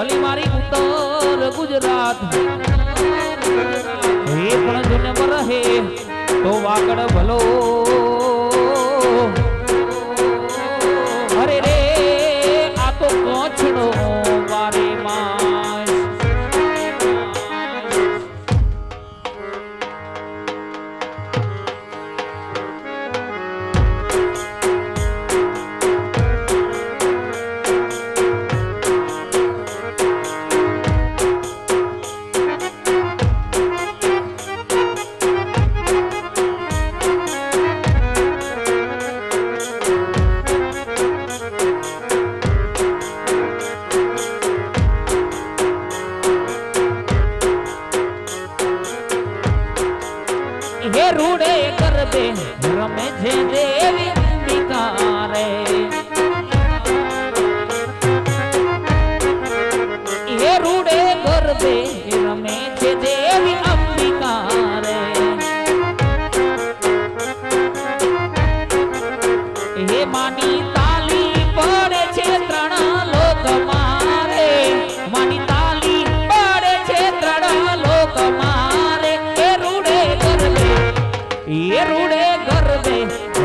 ભલી મારી ઉત્તર ગુજરાત હે પણ જુને રહે તો વાકડ ભલો અરે રે આ તો કોછડો વારે માં हे रूड़े कर दे रमे छे देवी अंबिका रे हे रूड़े कर दे रमे छे देवी अंबिका रे हे मानी ताली पड़े छे त्रण लोक मारे मानी ताली पड़े छे त्रण लोक मारे ये रूड़े कर दे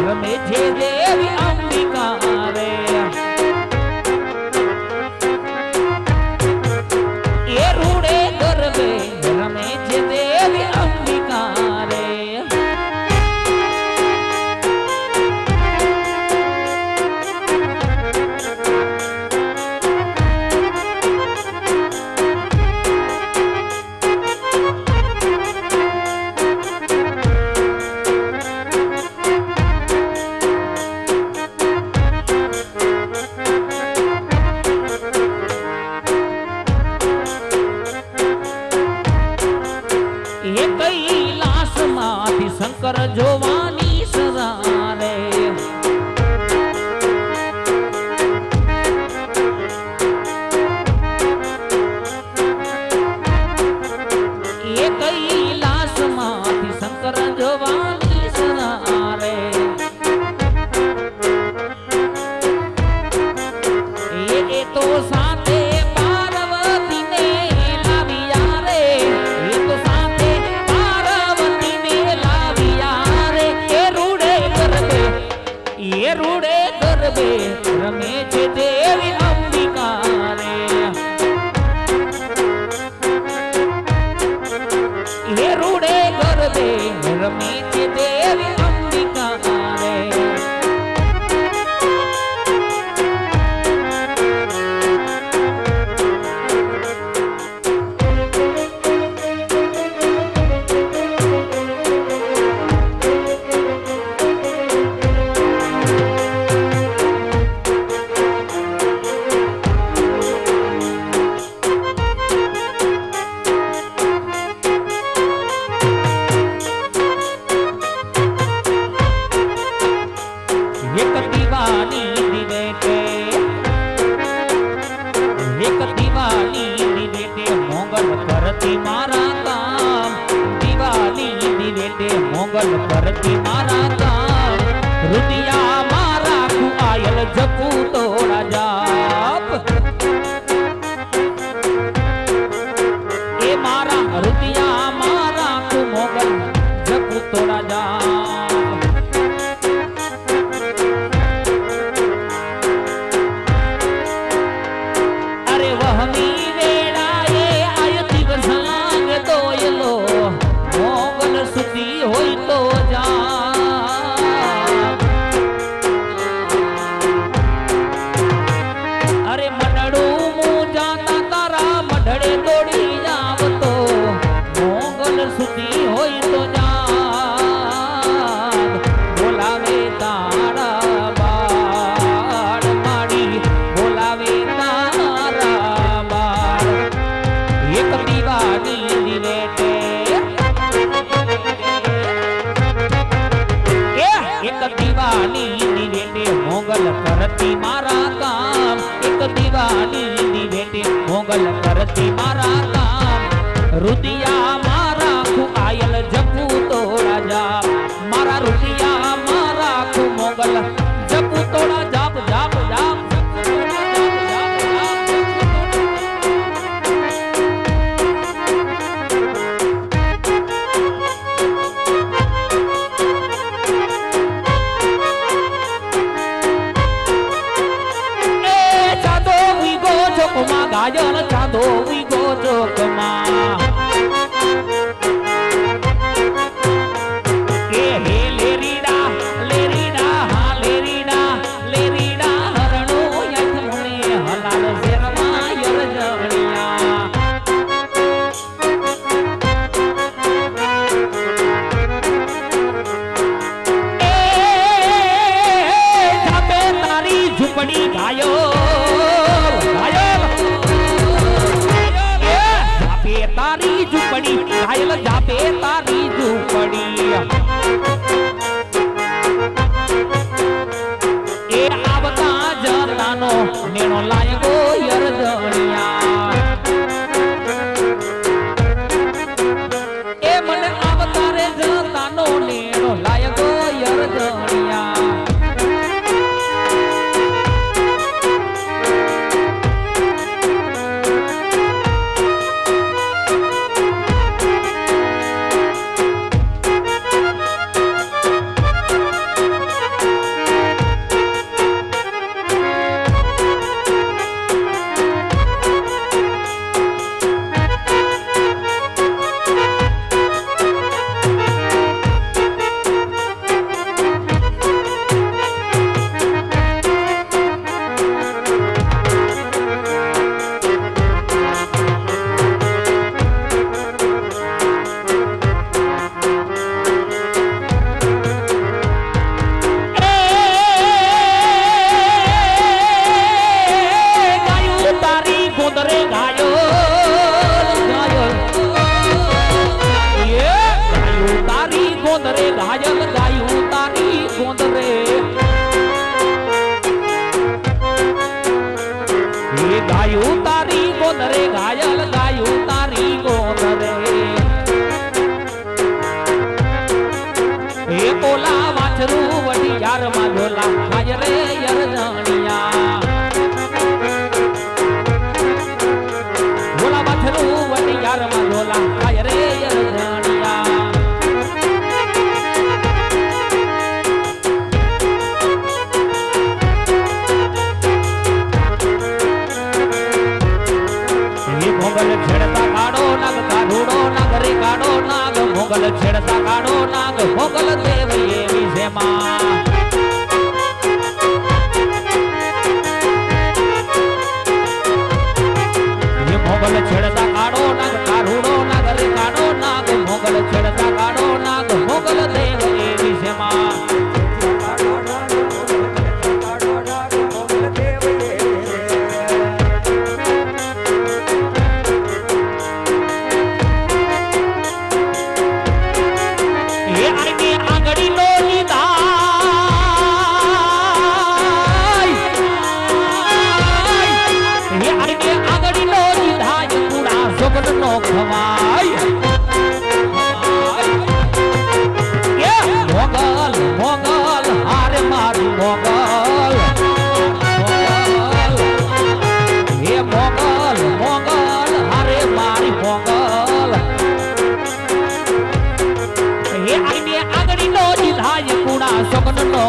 रमे छे देवी अंबिका रे ये रूड़े कर दे रमे छे देवी अंबिका रे शंकर जोवानी सरारे ये कैलाश माथी शंकर जोवानी सरारे ये तो साथे पार्वती ने लाविया रे ये तो साथे पार्वती ने लाविया रे ये रूड़े कर दे रमे छे देवी अंबिका रे ये रूड़े कर दे रमे छे देवी अंबिका रे मारा काम दिवाली दिवेटे मोगल परती मारा काम रुदिया मारा कु आयल जपू तोड़ा जाप ए मारा रुदिया मारा कु मोगल जपू तोड़ा जाप अरे वहमी सुती होई तो जा अरे मडड़ू मुँह जाता तारा मडड़े तोड़ी जाव तो मोगल सुती होई तो जा बोलावे तारा बाड़ माड़ी बोलावे तारा बाड़ एक दीवानी दिवेटे एक दीवानी दिवेटे मोगल करती मारा काम एक दीवानी दिवेटे मोगल करती मारा काम रुदिया मारा खु आयल जपू तोड़ा जा मारा रुदिया मारा खु मोगल जपू तोड़ा जाप जाप जाप પડી એ આવતા જતાનો નેણો લાયગો યરદણિયા એ મને આવતા રે જતાનો નેણો લાયગો યરદણિયા ઘાયલ ગાયું તારી ગોંદરે એ ગાયું તારી ગોંદરે ઘાયલ ગાયું તારી ગોંદરે એ ઓલા વાછરું વટી યાર માં ઝોલા ખાય રે યરજણિયા ઓલા વાછરું વટી યાર માં ઝોલા ખાય રે યરજણિયા મોગલ છેડતા કાઢો નાગ કાઢુડો નાગ રે કાઢો નાગ મોગલ છેડતા કાઢો નાગ મોગલ દેવ એવી જેમાં મોગલ છેડતા કાઢો નાગ કાઢુડો નાગ રે કાઢો નાગ મોગલ છેડતા કાઢો નાગ મોગલ દેવ એવી જેમાં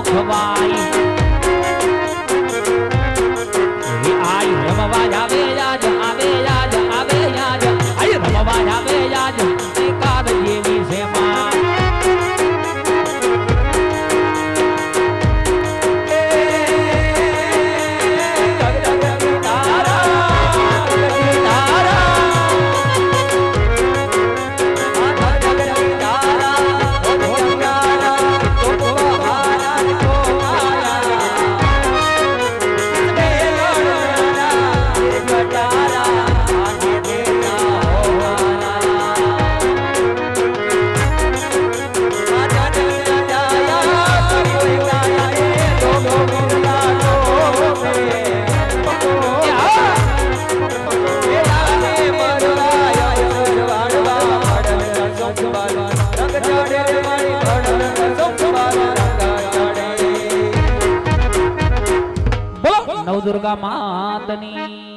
ખવાઈ આઈ રમવા આવે યાદ આવે યાદ આવે યાદ આઈ રમવા આવે યાદ કાર જેવી સેમાં નવદુર્ગા માતની